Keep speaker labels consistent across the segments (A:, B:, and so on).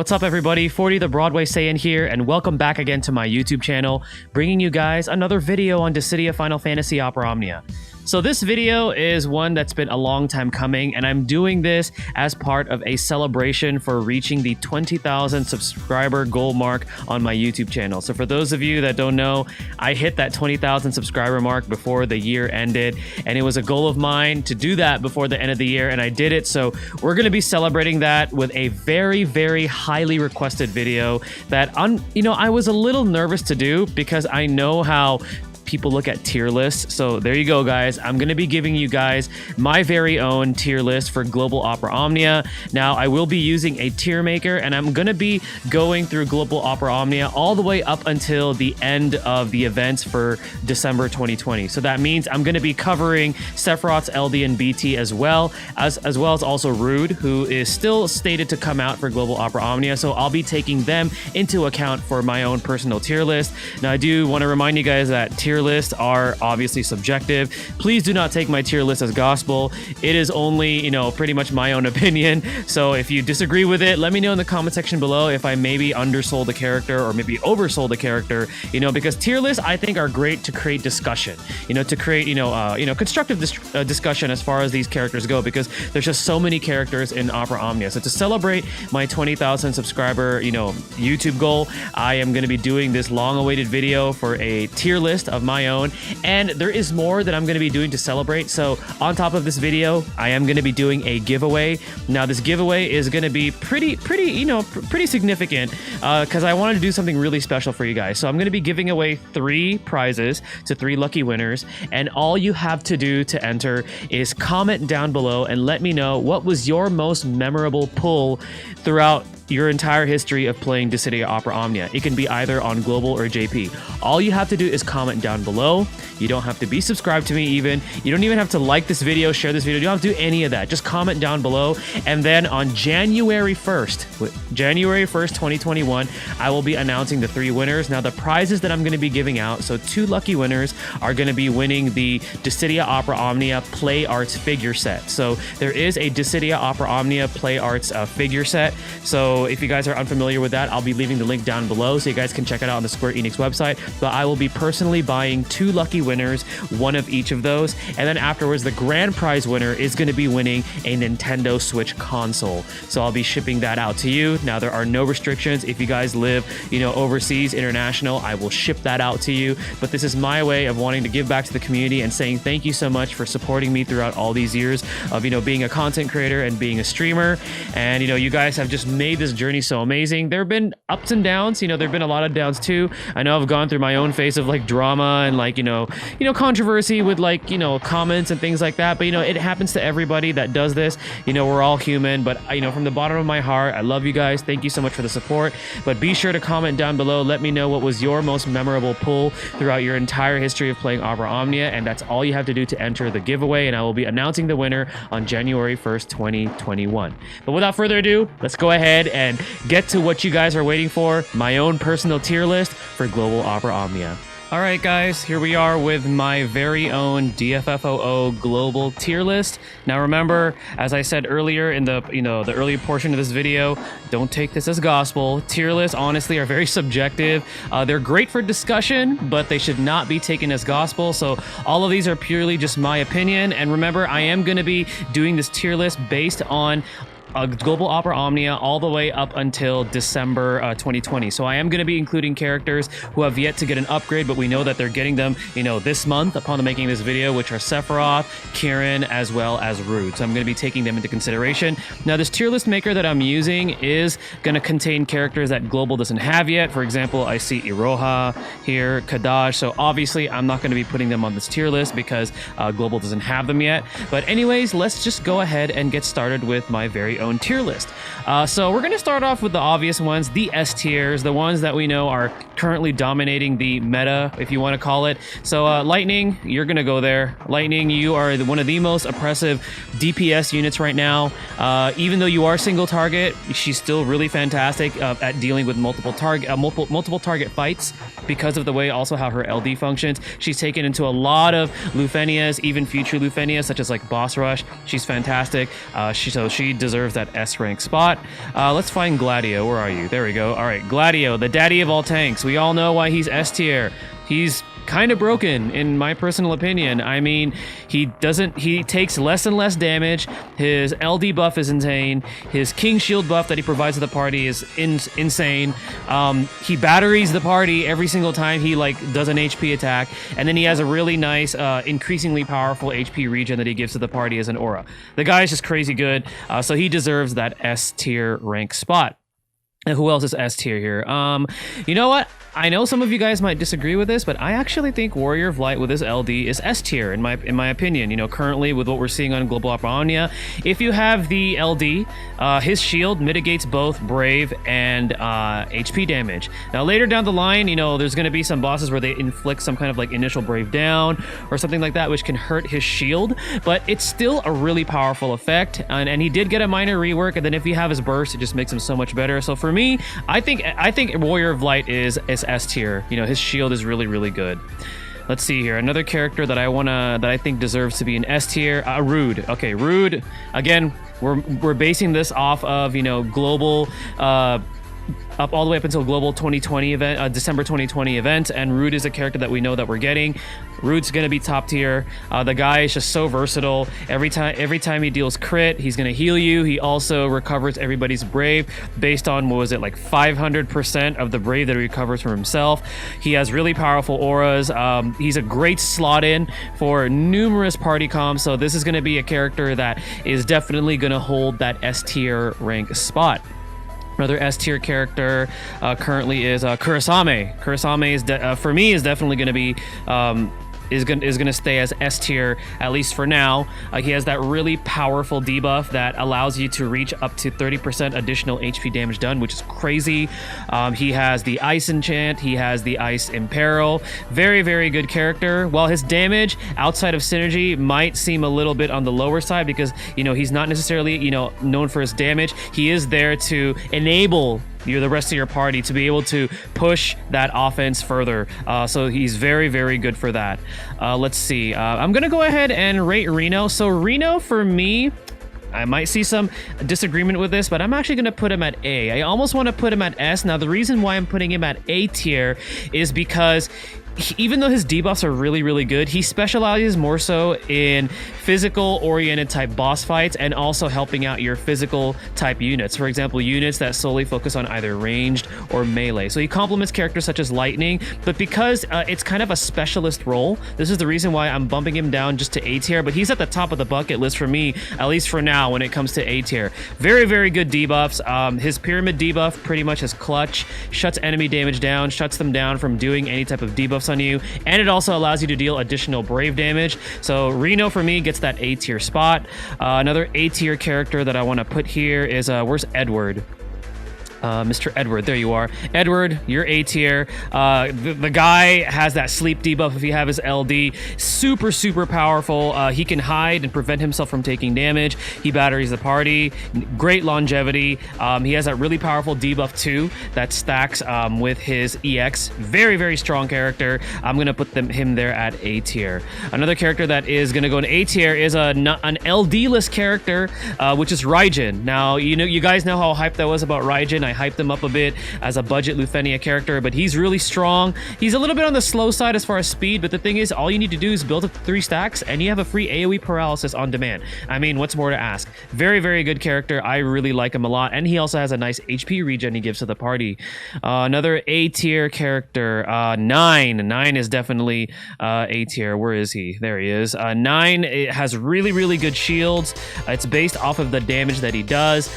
A: What's up everybody, 40 the Broadway Saiyan here, and welcome back again to my YouTube channel, bringing you guys another video on Dissidia Final Fantasy Opera Omnia. So this video is one that's been a long time coming, and I'm doing this as part of a celebration for reaching the 20,000 subscriber goal mark on my YouTube channel. So for those of you that don't know, I hit that 20,000 subscriber mark before the year ended, and it was a goal of mine to do that before the end of the year, and I did it. So we're going to be celebrating that with a very, very highly requested video that I was a little nervous to do because I know how people look at tier lists. So there you go, guys. I'm going to be giving you guys my very own tier list for Global Opera Omnia. Now, I will be using a tier maker, and I'm going to be going through Global Opera Omnia all the way up until the end of the events for December 2020. So that means I'm going to be covering Sephiroth's LD and BT as well as also Rude, who is still stated to come out for Global Opera Omnia. So I'll be taking them into account for my own personal tier list. Now, I do want to remind you guys that tier lists are obviously subjective. Please do not take my tier list as gospel. It is only, pretty much my own opinion. So if you disagree with it, let me know in the comment section below if I maybe undersold a character or maybe oversold a character, because tier lists I think are great to create discussion, to create, constructive discussion as far as these characters go, because there's just so many characters in Opera Omnia. So to celebrate my 20,000 subscriber, YouTube goal, I am going to be doing this long-awaited video for a tier list of my own, and there is more that I'm going to be doing to celebrate. So on top of this video, I am going to be doing a giveaway. Now this giveaway is going to be pretty significant because I wanted to do something really special for you guys. So I'm going to be giving away 3 prizes to 3 lucky winners, and all you have to do to enter is comment down below and let me know what was your most memorable pull throughout your entire history of playing Dissidia Opera Omnia. It can be either on Global or JP. All you have to do is comment down below. You don't have to be subscribed to me even. You don't even have to like this video, share this video. You don't have to do any of that. Just comment down below. And then on January 1st, 2021, I will be announcing the 3 winners. Now the prizes that I'm going to be giving out, so 2 lucky winners are going to be winning the Dissidia Opera Omnia Play Arts figure set. So there is a Dissidia Opera Omnia Play Arts figure set. So if you guys are unfamiliar with that, I'll be leaving the link down below so you guys can check it out on the Square Enix website. But I will be personally buying 2 lucky winners, 1 of each of those. And then afterwards, the grand prize winner is going to be winning a Nintendo Switch console. So I'll be shipping that out to you. Now, there are no restrictions. If you guys live, overseas, international, I will ship that out to you. But this is my way of wanting to give back to the community and saying thank you so much for supporting me throughout all these years of, being a content creator and being a streamer. And, you guys have just made this journey so amazing. There have been ups and downs, there have been a lot of downs too. I know I've gone through my own phase of drama and controversy with comments and things like that, but it happens to everybody that does this. We're all human, but from the bottom of my heart, I love you guys. Thank you so much for the support, but be sure to comment down below. Let me know what was your most memorable pull throughout your entire history of playing Opera Omnia, and that's all you have to do to enter the giveaway, and I will be announcing the winner on January 1st, 2021. But without further ado, let's go ahead and get to what you guys are waiting for, my own personal tier list for Global Opera Omnia. Alright guys, here we are with my very own DFFOO global tier list. Now remember, as I said earlier in the the early portion of this video, don't take this as gospel. Tier lists honestly are very subjective. They're great for discussion, but they should not be taken as gospel. So all of these are purely just my opinion. And remember, I am going to be doing this tier list based on Global Opera Omnia all the way up until December 2020. So I am going to be including characters who have yet to get an upgrade, but we know that they're getting them, this month upon the making of this video, which are Sephiroth, Kirin, as well as Rude. So I'm going to be taking them into consideration. Now, this tier list maker that I'm using is going to contain characters that Global doesn't have yet. For example, I see Iroha here, Kadash. So obviously, I'm not going to be putting them on this tier list because Global doesn't have them yet. But anyways, let's just go ahead and get started with my very own tier list. So we're going to start off with the obvious ones, the S tiers, the ones that we know are currently dominating the meta, if you want to call it. So Lightning, you're going to go there. Lightning, you are one of the most oppressive DPS units right now. Even though you are single target, she's still really fantastic at dealing with multiple target fights because of the way also how her LD functions. She's taken into a lot of Lufenias, even future Lufenias, such as like Boss Rush. She's fantastic. So she deserves deserves that S rank spot. Let's find Gladio. Where are you? There we go. All right, Gladio, the daddy of all tanks. We all know why he's S tier. He's kind of broken in my personal opinion. I mean, he takes less and less damage. His LD buff is insane. His King Shield buff that he provides to the party is insane. He batteries the party every single time he does an HP attack, and then he has a really nice, increasingly powerful HP regen that he gives to the party as an aura. The guy is just crazy good, so he deserves that S tier rank spot. And who else is S tier here? You know what? I know some of you guys might disagree with this, but I actually think Warrior of Light with his LD is S tier in my opinion. You know, currently with what we're seeing on Global Opera Omnia, if you have the LD, his shield mitigates both Brave and HP damage. Now later down the line, you know, there's going to be some bosses where they inflict some kind of initial Brave down or something like that, which can hurt his shield, but it's still a really powerful effect. And he did get a minor rework, and then if you have his burst, it just makes him so much better. So for me, I think Warrior of Light is S tier. You know, his shield is really, really good. Let's see here. Another character that I think deserves to be an S tier. Rude. Okay, Rude. Again, we're basing this off of, you know, global up all the way up until Global 2020 event, December 2020 event, and Rude is a character that we know that we're getting. Rude's gonna be top tier. The guy is just so versatile. Every time he deals crit, he's gonna heal you. He also recovers everybody's Brave based on, what was it, 500% of the Brave that he recovers from himself. He has really powerful auras. He's a great slot in for numerous party comps, so this is gonna be a character that is definitely gonna hold that S tier rank spot. Another S tier character currently is Kurasame. Kurasame is for me is definitely going to be is going to stay as S tier, at least for now. He has that really powerful debuff that allows you to reach up to 30% additional HP damage done, which is crazy. He has the Ice Enchant. He has the Ice Imperil. Very, very good character. While his damage outside of synergy might seem a little bit on the lower side because, you know, he's not necessarily, you know, known for his damage, he is there to enable the rest of your party to be able to push that offense further. So he's very, very good for that. Let's see. I'm going to go ahead and rate Reno. So Reno, for me, I might see some disagreement with this, but I'm actually going to put him at A. I almost want to put him at S. Now, the reason why I'm putting him at A tier is because even though his debuffs are really, really good, he specializes more so in physical-oriented type boss fights and also helping out your physical type units. For example, units that solely focus on either ranged or melee. So he complements characters such as Lightning, but because it's kind of a specialist role, this is the reason why I'm bumping him down just to A tier, but he's at the top of the bucket list for me, at least for now, when it comes to A tier. Very, very good debuffs. His Pyramid debuff pretty much is clutch, shuts enemy damage down, shuts them down from doing any type of debuffs on you, and it also allows you to deal additional Brave damage. So Reno for me gets that A tier spot. Another A tier character that I want to put here is where's Edward? Mr. Edward, there you are. Edward, you're A tier. The guy has that sleep debuff if you have his LD. Super, super powerful. He can hide and prevent himself from taking damage. He batteries the party. Great longevity. He has that really powerful debuff too that stacks with his EX. Very, very strong character. I'm going to put him there at A tier. Another character that is going to go in A tier is an LD-less character, which is Raijin. Now, you guys know how hyped I was about Raijin. I hyped him up a bit as a budget Lufenia character, but he's really strong. He's a little bit on the slow side as far as speed, but the thing is, all you need to do is build up 3 stacks and you have a free AoE paralysis on demand. I mean, what's more to ask? Very, very good character. I really like him a lot, and he also has a nice HP regen he gives to the party. Another A tier character, Nine. Nine is definitely A tier. Where is he? There he is. Nine, it has really, really good shields. It's based off of the damage that he does.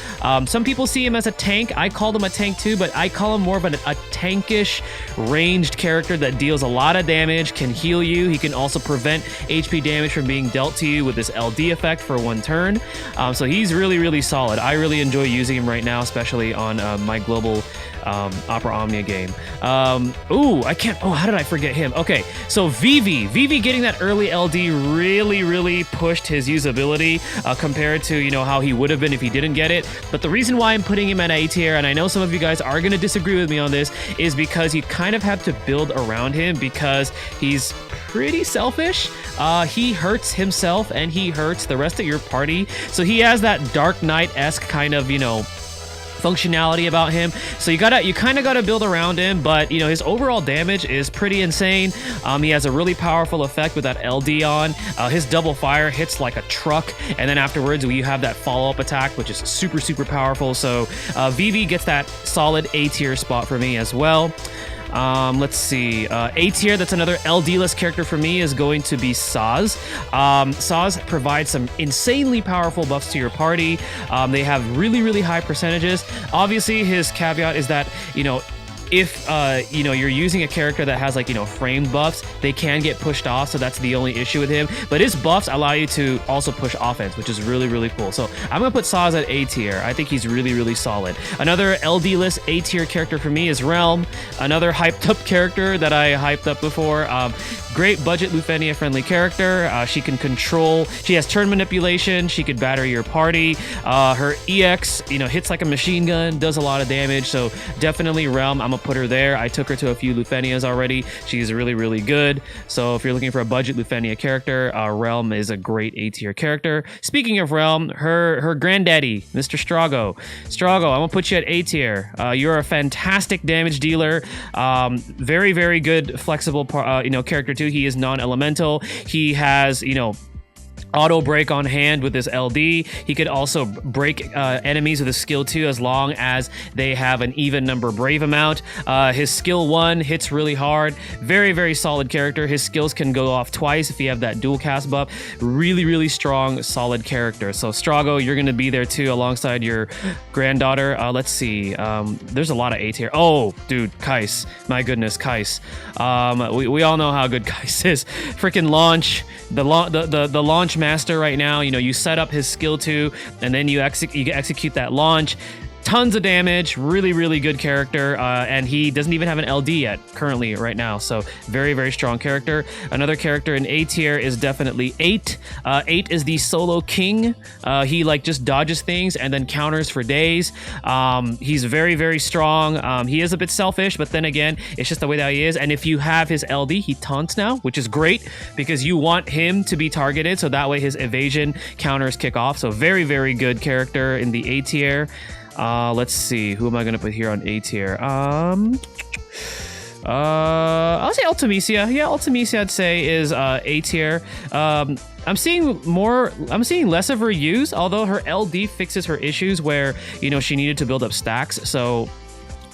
A: Some people see him as a tank. I call him a tank too, but I call him more of a tankish ranged character that deals a lot of damage, can heal you. He can also prevent HP damage from being dealt to you with this LD effect for 1 turn. So he's really, really solid. I really enjoy using him right now, especially on my global Opera Omnia game. How did I forget him? Okay, so Vivi getting that early LD really pushed his usability compared to, you know, how he would have been if he didn't get it. But the reason why I'm putting him at A tier, and I know some of you guys are going to disagree with me on this, is because you kind of have to build around him because he's pretty selfish. He hurts himself and he hurts the rest of your party. So he has that Dark Knight-esque kind of, you know, functionality about him. So you kind of gotta build around him, but you know, his overall damage is pretty insane. He has a really powerful effect with that LD on. His double fire hits like a truck, and then afterwards you have that follow-up attack, which is super powerful. So Vivi gets that solid A tier spot for me as well. Let's see. A tier, that's another LD-less character for me, is going to be Saz. Saz provides some insanely powerful buffs to your party. They have really high percentages. Obviously, his caveat is that, you know, if you know, you're using a character that has, like, you know, frame buffs, they can get pushed off, so that's the only issue with him. But his buffs allow you to also push offense, which is really cool. So I'm gonna put Saz at A tier. I think he's really solid. Another LD-less A tier character for me is Realm, another hyped up character that I hyped up before. Great budget Lufenia friendly character. She can control, she has turn manipulation, she could batter your party. Her EX, you know, hits like a machine gun, does a lot of damage, so definitely Realm. I'm gonna put her there. I took her to a few Lufenias already. She's really good. So if you're looking for a budget Lufenia character, Realm is a great A tier character. Speaking of Realm, her granddaddy, Mr. Strago, I'm gonna put you at A tier. You're a fantastic damage dealer. Very good flexible you know, character too. He is non-elemental. He has, you know, auto break on hand with his LD. He could also break enemies with his skill 2 as long as they have an even number brave amount. His skill 1 hits really hard. Very solid character. His skills can go off twice if you have that dual cast buff. Really strong, solid character. So Strago, you're going to be there too alongside your granddaughter. Let's see. There's a lot of A tier. Oh, dude, Kais. My goodness, Kais. We all know how good Kais is. Freaking launch. The launch master right now. You know, you set up his skill 2 and then you execute that launch. Tons of damage, really good character, and he doesn't even have an LD yet currently right now, so very strong character. Another character in A tier is definitely 8. 8 is the solo king. He like just dodges things and then counters for days. He's very strong. He is a bit selfish, but then again, it's just the way that he is. And if you have his LD, he taunts now, which is great because you want him to be targeted, so that way his evasion counters kick off. So very good character in the A tier. Let's see, who am I gonna put here on A tier? I'll say Ultimisia. Yeah, Ultimisia I'd say is A tier. I'm seeing less of her use, although her LD fixes her issues where, you know, she needed to build up stacks, so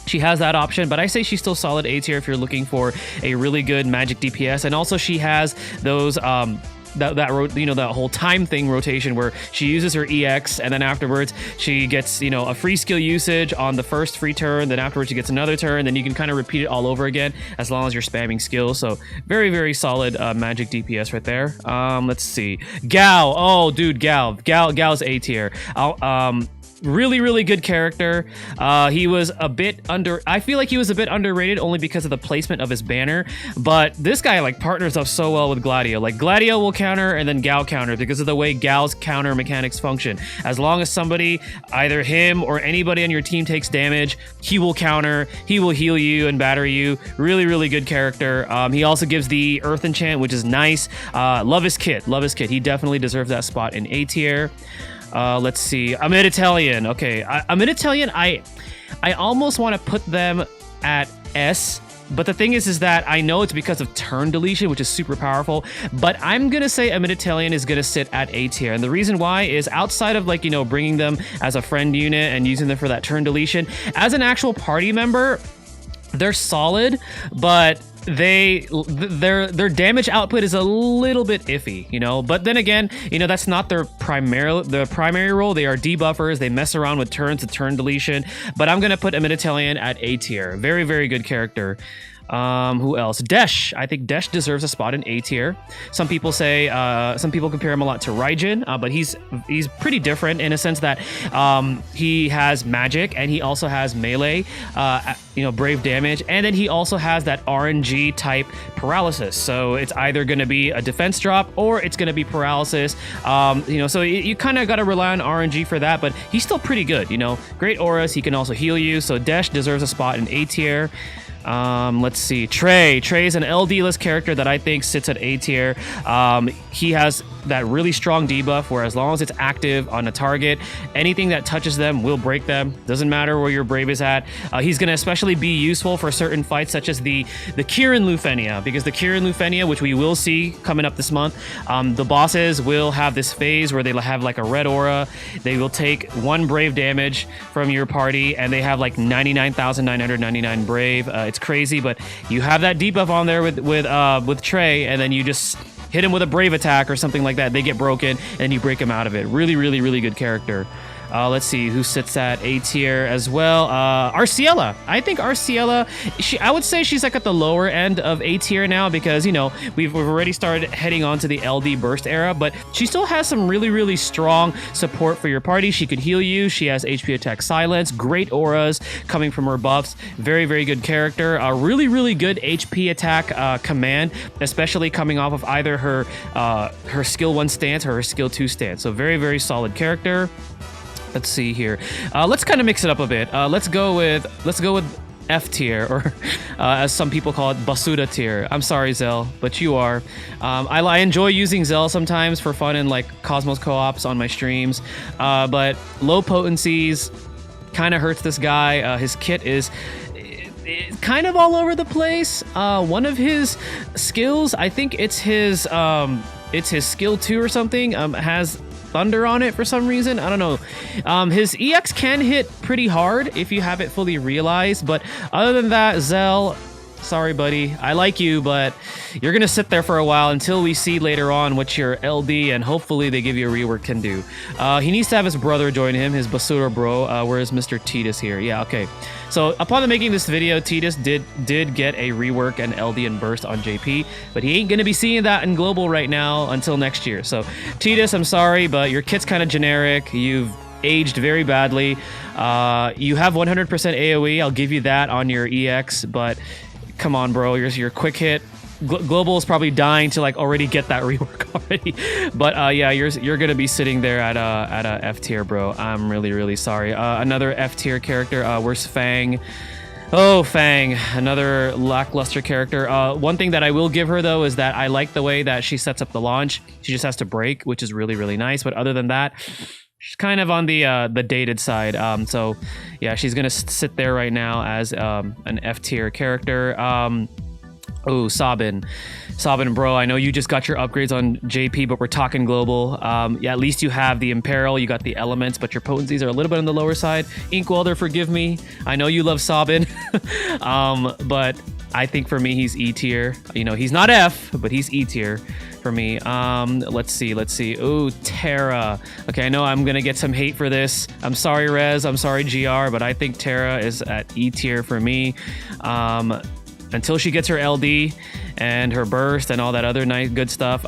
A: she has that option, but I say she's still solid A tier if you're looking for a really good magic DPS. And also she has those that whole time thing rotation where she uses her EX and then afterwards she gets, you know, a free skill usage on the first free turn, then afterwards she gets another turn, then you can kind of repeat it all over again as long as you're spamming skills. So very solid magic DPS right there. Let's see, Gao. Oh dude, Gao's A tier. Really good character. He was a bit I feel like he was a bit underrated only because of the placement of his banner, but this guy like partners up so well with Gladio. Like Gladio will counter and then Gao counter because of the way Gao's counter mechanics function. As long as somebody, either him or anybody on your team takes damage, he will counter, he will heal you and batter you. Really good character. He also gives the Earth Enchant, which is nice. Love his kit. He definitely deserves that spot in A tier. Let's see, Amid Italian. Okay, Amid Italian, I almost want to put them at S, but the thing is that I know it's because of turn deletion, which is super powerful, but I'm gonna say Amid Italian is gonna sit at A tier, and the reason why is outside of, like, you know, bringing them as a friend unit and using them for that turn deletion, as an actual party member, they're solid, but their damage output is a little bit iffy, you know. But then again, you know, that's not their primary role. They are debuffers. They mess around with turns, the turn deletion. But I'm gonna put Amid Italian at A tier. Very good character. Who else? Desh. I think Desh deserves a spot in A tier. Some people say, some people compare him a lot to Raijin, but he's pretty different in a sense that he has magic and he also has melee, brave damage, and then he also has that RNG type paralysis. So it's either going to be a defense drop or it's going to be paralysis. So you kind of got to rely on RNG for that, but he's still pretty good. Great auras. He can also heal you. So Desh deserves a spot in A tier. Let's see. Trey is an LD list character that I think sits at A tier. He has that really strong debuff where as long as it's active on a target, anything that touches them will break them. Doesn't matter where your brave is at. He's going to especially be useful for certain fights such as the Kirin Lufenia, because the Kirin Lufenia, which we will see coming up this month, the bosses will have this phase where they'll have like a red aura. They will take 1 brave damage from your party and they have like 99,999 brave. It's crazy, but you have that debuff on there with Trey, and then you just hit him with a brave attack or something like that. They get broken, and you break him out of it. Really, really, really good character. Let's see who sits at A tier as well. Arciela. I think Arciela, I would say she's like at the lower end of A tier now because, we've already started heading on to the LD burst era, but she still has some really, really strong support for your party. She could heal you. She has HP attack silence, great auras coming from her buffs. Very, very good character. A really, really good HP attack command, especially coming off of either her skill 1 stance or her skill 2 stance. So very, very solid character. Let's see here. Let's kind of mix it up a bit. Let's go with F tier, or as some people call it, Basuda tier. I'm sorry, Zell, but you are. I enjoy using Zell sometimes for fun in like Cosmos co-ops on my streams, but low potencies kind of hurts this guy. His kit is kind of all over the place. One of his skills, I think it's his skill 2 or something, has thunder on it for some reason. I don't know. His EX can hit pretty hard if you have it fully realized, but other than that, Zell, sorry buddy, I like you, but you're gonna sit there for a while until we see later on what your LD and hopefully they give you a rework can do. He needs to have his brother join him, his Basura bro. Where's Mr. Titus here? Yeah, okay. So upon making this video, Titus did get a rework and LD and burst on JP, but he ain't gonna be seeing that in global right now until next year. So Titus, I'm sorry, but your kit's kind of generic. You've aged very badly. You have 100% AoE. I'll give you that on your EX, but come on, bro. Your quick hit. Global is probably dying to like already get that rework already, but yeah, you're gonna be sitting there at a F tier, bro. I'm really, really sorry. Another F tier character. Where's Fang? Oh, Fang, another lackluster character. One thing that I will give her though is that I like the way that she sets up the launch. She just has to break, which is really, really nice. But other than that, she's kind of on the dated side. So yeah, she's gonna sit there right now as an F tier character. Oh, Sabin, bro, I know you just got your upgrades on JP, but we're talking global. Yeah, at least you have the Imperil, you got the elements, but your potencies are a little bit on the lower side. Inkwelder, forgive me. I know you love Sabin, but I think for me, he's E tier. He's not F, but he's E tier for me. Let's see. Oh, Terra. Okay, I know I'm gonna get some hate for this. I'm sorry, Rez. I'm sorry, GR, but I think Terra is at E tier for me. Until she gets her LD and her burst and all that other nice good stuff,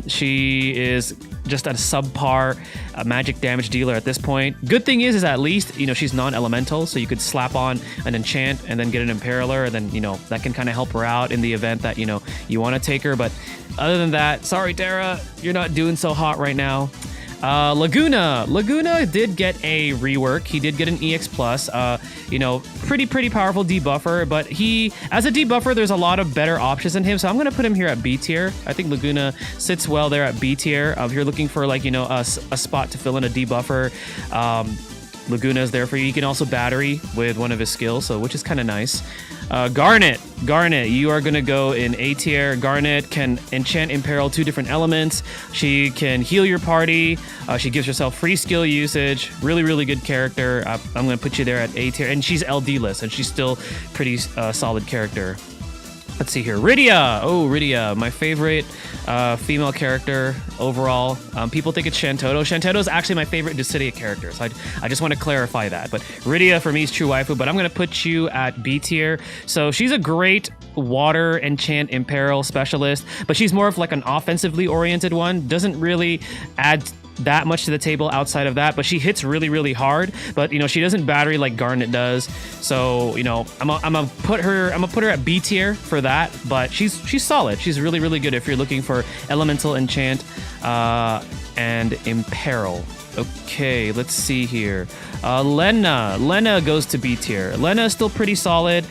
A: she is just a subpar magic damage dealer at this point. Good thing is at least she's non-elemental, so you could slap on an enchant and then get an Imperialer, and then that can kind of help her out in the event that you want to take her. But other than that, sorry Terra, you're not doing so hot right now. Laguna did get a rework. He did get an EX plus, pretty powerful debuffer, but as a debuffer, there's a lot of better options than him. So I'm going to put him here at B tier. I think Laguna sits well there at B tier. If you're looking for a spot to fill in a debuffer, Laguna is there for you. You can also battery with one of his skills, which is kind of nice. Garnet, you are going to go in A tier. Garnet can enchant Imperil 2 different elements. She can heal your party. She gives herself free skill usage. Really, really good character. I'm going to put you there at A tier. And she's LD list, and she's still pretty solid character. Let's see here. Rydia. Oh, Rydia, my favorite female character overall. People think it's Shantoto. Shantoto is actually my favorite Dissidia character, so I just want to clarify that. But Rydia for me is true waifu, but I'm going to put you at B tier. So she's a great water enchant imperil specialist, but she's more of like an offensively oriented one. Doesn't really add that much to the table outside of that, but she hits really hard. But she doesn't battery like Garnet does. So I'm gonna put her at B tier for that. But she's solid. She's really good if you're looking for elemental enchant and imperil. Okay, let's see here. Lena goes to B tier. Lena is still pretty solid.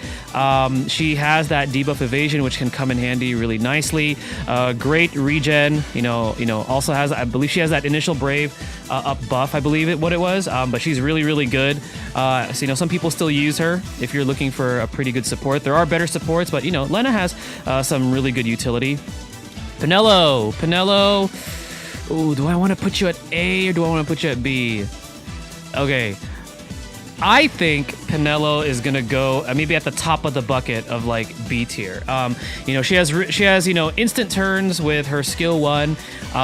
A: She has that debuff evasion, which can come in handy really nicely. Great regen. Also has, I believe she has that initial brave up buff. I believe what it was. But she's really good. So some people still use her if you're looking for a pretty good support. There are better supports, but Lena has some really good utility. Penelo. Ooh, do I want to put you at A or do I want to put you at B? Okay. I think Penelo is gonna go maybe at the top of the bucket of like B tier. She has instant turns with her skill 1.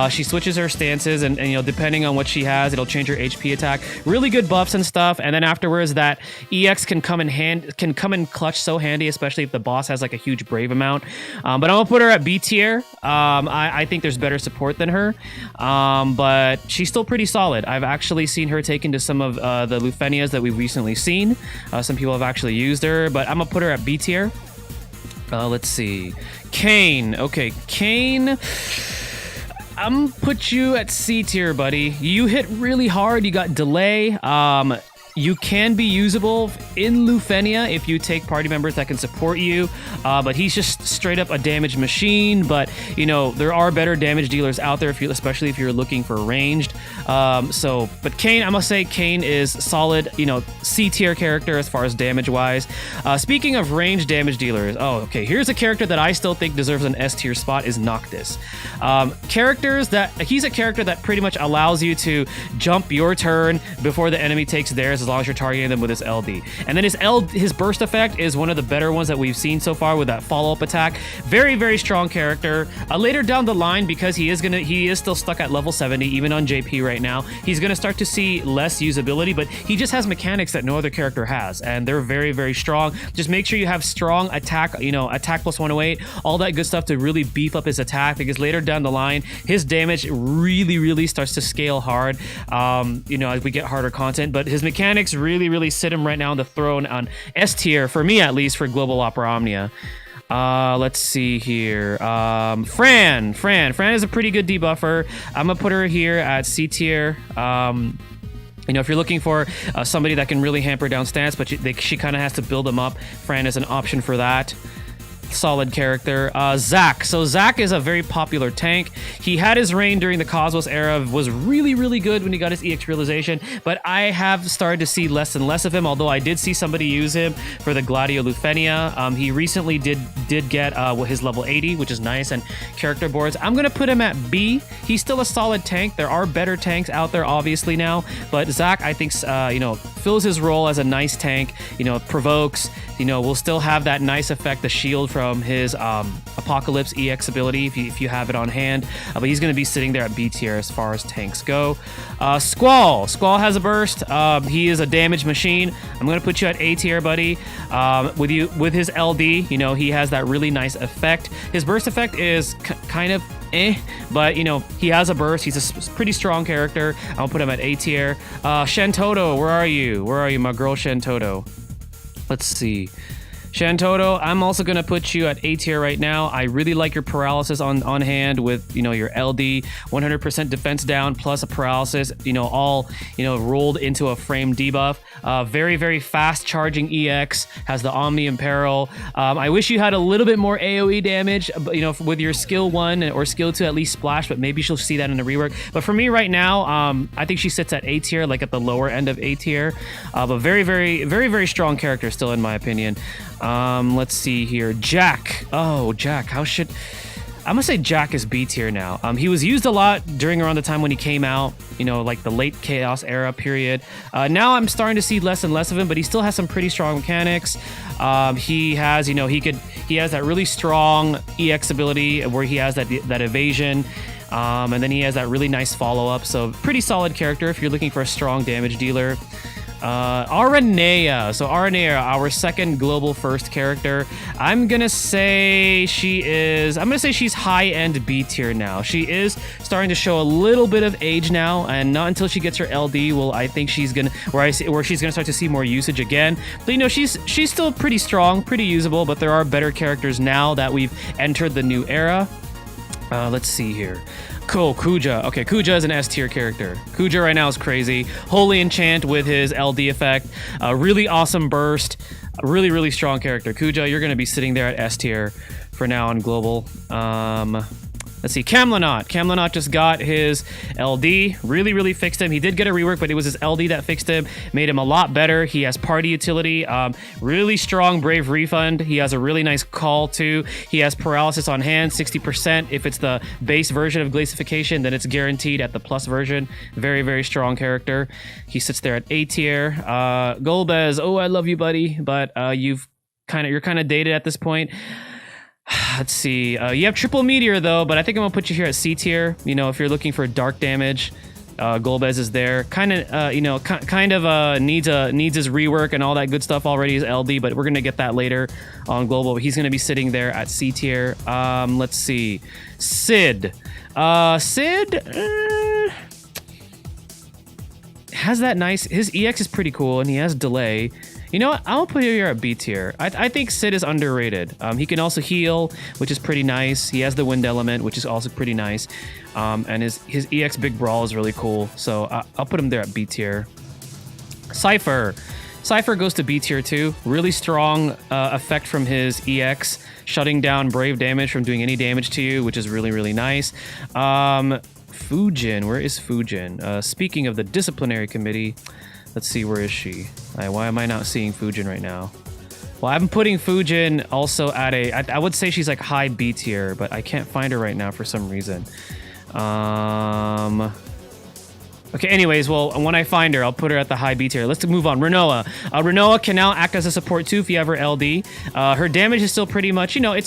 A: She switches her stances and depending on what she has, it'll change her HP attack. Really good buffs and stuff. And then afterwards, that EX can come in clutch so handy, especially if the boss has like a huge brave amount. But I'm gonna put her at B tier. I think there's better support than her, but she's still pretty solid. I've actually seen her take into some of the Lufenias that we've recently seen. Some people have actually used her, but I'm gonna put her at B tier. Let's see. Kain. Okay, Kain. I'm gonna put you at C tier, buddy. You hit really hard. You got delay. You can be usable in Lufenia if you take party members that can support you, but he's just straight up a damage machine. But there are better damage dealers out there, especially if you're looking for ranged. But Kain, I must say, Kain is solid. C tier character as far as damage wise. Speaking of ranged damage dealers, here's a character that I still think deserves an S tier spot is Noctis. He's a character that pretty much allows you to jump your turn before the enemy takes theirs, as long as you're targeting them with his LD. And then his burst effect is one of the better ones that we've seen so far with that follow-up attack. Very strong character. Later down the line, because he is still stuck at level 70, even on JP right now, he's gonna start to see less usability, but he just has mechanics that no other character has, and they're very strong. Just make sure you have strong attack, attack plus 108, all that good stuff to really beef up his attack, because later down the line, his damage really starts to scale hard, as we get harder content, but his mechanics really sit him right now on the throne on S tier, for me at least, for Global Opera Omnia. Let's see here. Fran is a pretty good debuffer. I'm gonna put her here at C tier. If you're looking for somebody that can really hamper down stats, but she kind of has to build them up, Fran is an option for that. Solid character. Zac. So Zac is a very popular tank. He had his reign during the Cosmos era, was really good when he got his EX realization, but I have started to see less and less of him, although I did see somebody use him for the Gladio Lufenia. He recently did get his level 80, which is nice, and character boards. I'm gonna put him at B. He's still a solid tank. There are better tanks out there, obviously, now, but Zac, I think, fills his role as a nice tank, provokes, will still have that nice effect, the shield from his Apocalypse EX ability if you have it on hand, but he's going to be sitting there at B tier as far as tanks go. Squall has a burst. He is a damage machine. I'm going to put you at A tier, buddy. With his LD, he has that really nice effect. His burst effect is kind of but he has a burst. He's a pretty strong character. I'll put him at A tier. Shantoto, where are you, my girl Shantoto? Let's see. Shantoto, I'm also going to put you at A tier right now. I really like your paralysis on hand with, your LD, 100% defense down plus a paralysis, all, rolled into a frame debuff. Very fast charging EX, has the Omnia Imperil. I wish you had a little bit more AoE damage, with your skill 1 or skill 2 at least splash, but maybe she'll see that in the rework. But for me right now, I think she sits at A tier, like at the lower end of A tier. But very strong character still, in my opinion. Let's see here. Jack. Jack. I'm gonna say Jack is B tier now. He was used a lot during around the time when he came out, like the late Chaos era period. Now I'm starting to see less and less of him, but he still has some pretty strong mechanics. He has, he has that really strong EX ability where he has that evasion. And then he has that really nice follow-up. So pretty solid character if you're looking for a strong damage dealer. Aranea. So Aranea, our second global first character. I'm gonna say she's high-end B tier now. She is starting to show a little bit of age now, and not until she gets her LD will I think she's gonna where she's gonna start to see more usage again. But you know, she's still pretty strong, pretty usable, but there are better characters now that we've entered the new era. Let's see here. Cool, Kuja. Okay, Kuja is an S tier character. Kuja right now is crazy. Holy Enchant with his LD effect. Really awesome burst. Really, really strong character. Kuja, you're going to be sitting there at S tier for now on global. Let's see, Camlonaut. Camlonaut just got his LD. Really, really fixed him. He did get a rework, but it was his LD that fixed him. Made him a lot better. He has party utility. Really strong Brave Refund. He has a really nice call, too. He has paralysis on hand, 60%. If it's the base version of Glacification, then it's guaranteed at the plus version. Very, very strong character. He sits there at A tier. Golbez, oh, I love you, buddy. But you're kind of dated at this point. Let's see. You have triple meteor though, but I think I'm gonna put you here at C tier. You know, if you're looking for dark damage, Golbez is there. Kind of needs his rework and all that good stuff already. His LD, but we're gonna get that later on global. He's gonna be sitting there at C tier. Let's see. Sid. Sid has that nice. His EX is pretty cool, and he has delay. You know what? I'll put you here at B tier. I think Sid is underrated. He can also heal, which is pretty nice. He has the wind element, which is also pretty nice. And his EX Big Brawl is really cool. So I'll put him there at B tier. Cypher. Cypher goes to B tier too. Really strong effect from his EX, shutting down Brave damage from doing any damage to you, which is really, really nice. Fujin. Where is Fujin? Speaking of the disciplinary committee, let's see, where is she? Why am I not seeing Fujin right now? Well, I'm putting Fujin also at I would say she's like high B tier, but I can't find her right now for some reason. Okay, anyways, well, when I find her, I'll put her at the high B tier. Let's move on. Renoa. Renoa can now act as a support too if you have her LD. Her damage is still pretty much, you know,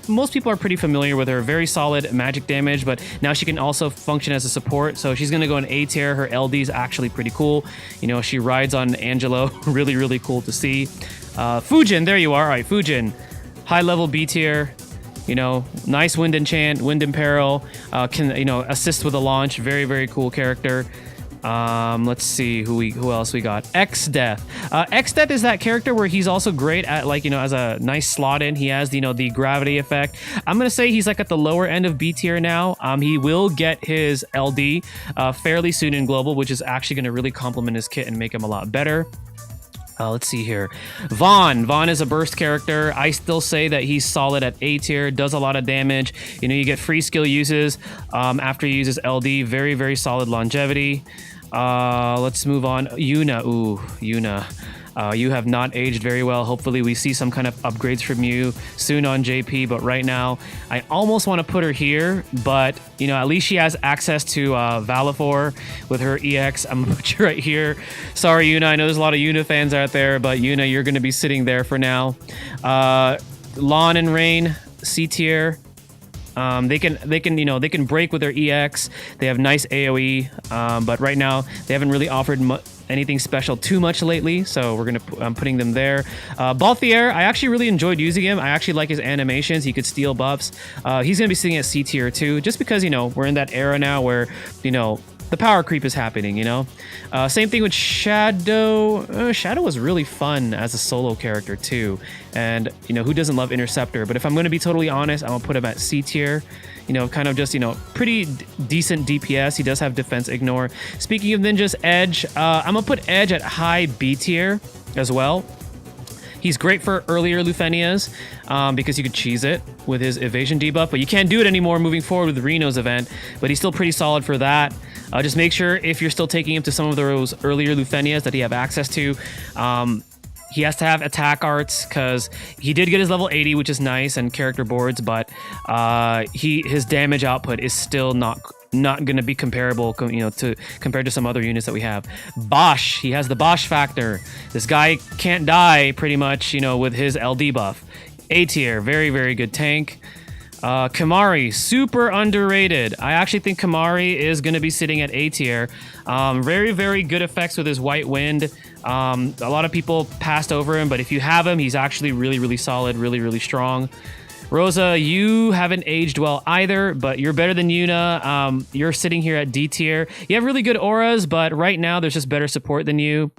A: most people are pretty familiar with her. Very solid magic damage, but now she can also function as a support. So she's going to go in A tier. Her LD is actually pretty cool. You know, she rides on Angelo. Really, really cool to see. Fujin, there you are. All right, Fujin. High level B tier. You know, nice wind enchant, wind imperil, can, you know, assist with a launch. Very, very cool character. Let's see who else we got. X-Death. X-Death is that character where he's also great at, like, you know, as a nice slot in. He has, you know, the gravity effect. I'm gonna say he's like at the lower end of B tier now. He will get his LD fairly soon in global, which is actually gonna really complement his kit and make him a lot better. Let's see here. Vaughn. Vaughn is a burst character. I still say that he's solid at A tier, does a lot of damage. You know, you get free skill uses after you use his LD. Very, very solid longevity. Let's move on. Yuna. Ooh, Yuna. You have not aged very well. Hopefully we see some kind of upgrades from you soon on JP, but right now I almost want to put her here, but you know, at least she has access to Valifor with her EX. I'm gonna put you right here. Sorry, Yuna, I know there's a lot of Yuna fans out there, but Yuna, you're gonna be sitting there for now. Lawn and Rain, C tier. They can break with their EX. They have nice AoE, but right now they haven't really offered anything special too much lately, so I'm putting them there. Balthier, I actually really enjoyed using him. I actually like his animations. He could steal buffs. He's gonna be sitting at C tier too, just because, you know, we're in that era now where, you know, the power creep is happening, you know? Same thing with Shadow. Shadow was really fun as a solo character too. And, you know, who doesn't love Interceptor? But if I'm going to be totally honest, I'm going to put him at C tier. You know, kind of just, you know, pretty decent DPS. He does have defense ignore. Speaking of ninjas, Edge. I'm going to put Edge at high B tier as well. He's great for earlier Lufenias because you could cheese it with his evasion debuff, but you can't do it anymore moving forward with Reno's event, but he's still pretty solid for that. Just make sure if you're still taking him to some of those earlier Lufenias that he have access to, he has to have attack arts because he did get his level 80, which is nice, and character boards, but his damage output is still not going to be comparable, you know, compared to some other units that we have. Bosch, he has the Bosch factor. This guy can't die pretty much, you know, with his LD buff. A tier, very, very good tank. Kimari, super underrated. I actually think Kimari is going to be sitting at A tier. Very, very good effects with his White Wind. A lot of people passed over him, but if you have him, he's actually really, really solid, really, really strong. Rosa, you haven't aged well either, but you're better than Yuna. You're sitting here at D tier. You have really good auras, but right now there's just better support than you.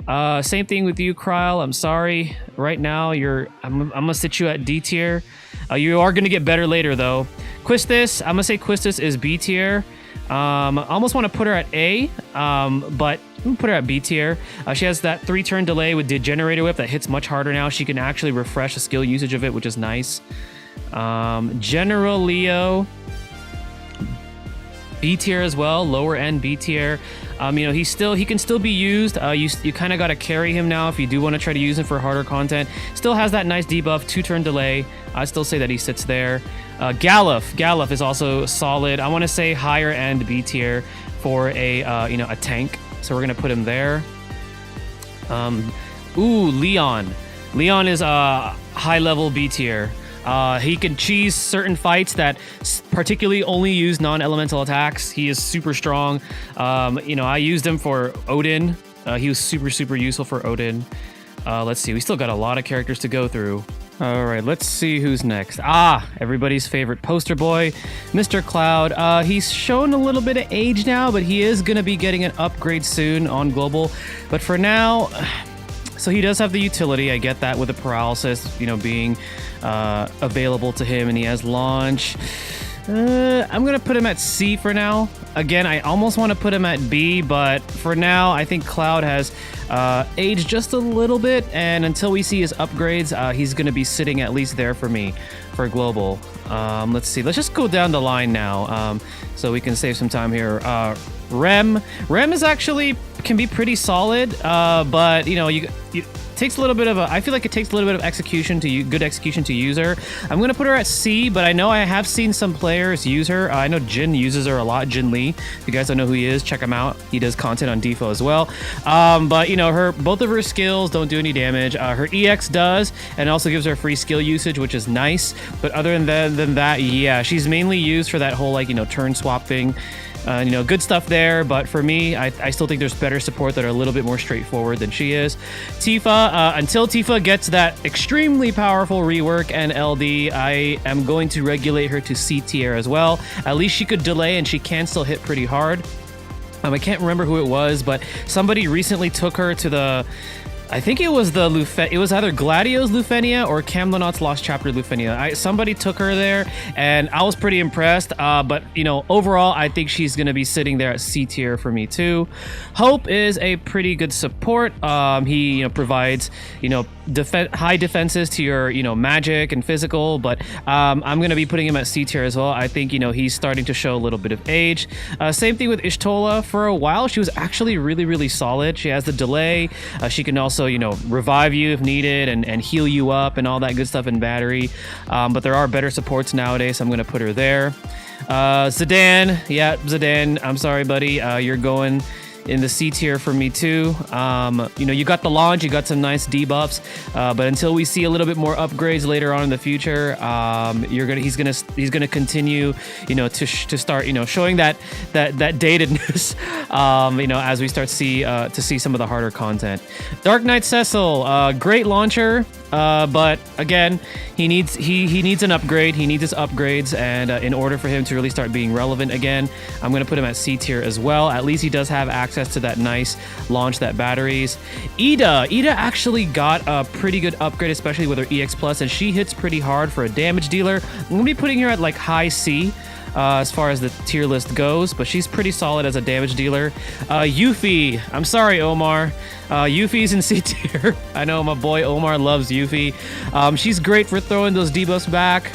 A: Same thing with you, Kryle. I'm sorry. Right now, I'm gonna sit you at D tier. You are gonna get better later, though. Quistis, I'm gonna say Quistis is B tier. I almost want to put her at A, but I'm gonna put her at B tier. She has that 3-turn delay with Degenerator Whip that hits much harder now. She can actually refresh the skill usage of it, which is nice. General Leo, B tier as well, lower end B tier. You know, he can still be used. You kind of got to carry him now if you do want to try to use him for harder content. Still has that nice debuff, 2-turn delay. I still say that he sits there. Galuf is also solid. I want to say higher end B tier for a tank. So we're gonna put him there. Leon. Leon is a high level B tier. He can cheese certain fights that particularly only use non-elemental attacks. He is super strong. I used him for Odin. He was super, super useful for Odin. Let's see. We still got a lot of characters to go through. All right, let's see who's next. Everybody's favorite poster boy, Mr. Cloud. He's shown a little bit of age now, but he is going to be getting an upgrade soon on Global. But for now... So he does have the utility. I get that with the paralysis, being available to him, and he has launch. I'm gonna put him at C for now. Again, I almost want to put him at B, but for now, I think Cloud has aged just a little bit, and until we see his upgrades, he's gonna be sitting at least there for me for Global. Let's see. Let's just go down the line now, so we can save some time here. Rem is actually can be pretty solid, but takes a little bit of I feel like it takes a little bit of good execution to use her. I'm gonna put her at C, but I know I have seen some players use her. I know Jin uses her a lot. Jin Lee. If you guys don't know who he is, check him out. He does content on DFFOO as well. But both of her skills don't do any damage. Her EX does, and also gives her free skill usage, which is nice. But other than that, yeah, she's mainly used for that whole turn swap thing. Good stuff there, but for me, I still think there's better support that are a little bit more straightforward than she is. Tifa, until Tifa gets that extremely powerful rework and LD, I am going to regulate her to C tier as well. At least she could delay and she can still hit pretty hard. I can't remember who it was, but somebody recently took her to the... I think it was it was either Gladio's Lufenia or Camlonaut's Lost Chapter Lufenia. Somebody took her there, and I was pretty impressed. But overall, I think she's gonna be sitting there at C tier for me too. Hope is a pretty good support. He provides high defenses to your magic and physical, but I'm gonna be putting him at C tier as well. I think he's starting to show a little bit of age. Same thing with Ishtola. For a while, she was actually really, really solid. She has the delay. She can also revive you if needed and heal you up and all that good stuff in battery. But there are better supports nowadays, so I'm going to put her there. Zidane, I'm sorry, buddy. You're going in the C tier for me too. You got the launch, you got some nice debuffs, but until we see a little bit more upgrades later on in the future, he's gonna continue, to start, showing that datedness, as we start to see some of the harder content. Dark Knight Cecil, great launcher. But again, he needs an upgrade. He needs his upgrades, and in order for him to really start being relevant again, I'm going to put him at C tier as well. At least he does have access to that nice launch, that batteries. Ida actually got a pretty good upgrade, especially with her EX Plus, and she hits pretty hard for a damage dealer. I'm going to be putting her at high C. As far as the tier list goes, but she's pretty solid as a damage dealer. Yuffie, I'm sorry, Omar. Yuffie's in C tier. I know my boy Omar loves Yuffie. She's great for throwing those debuffs back.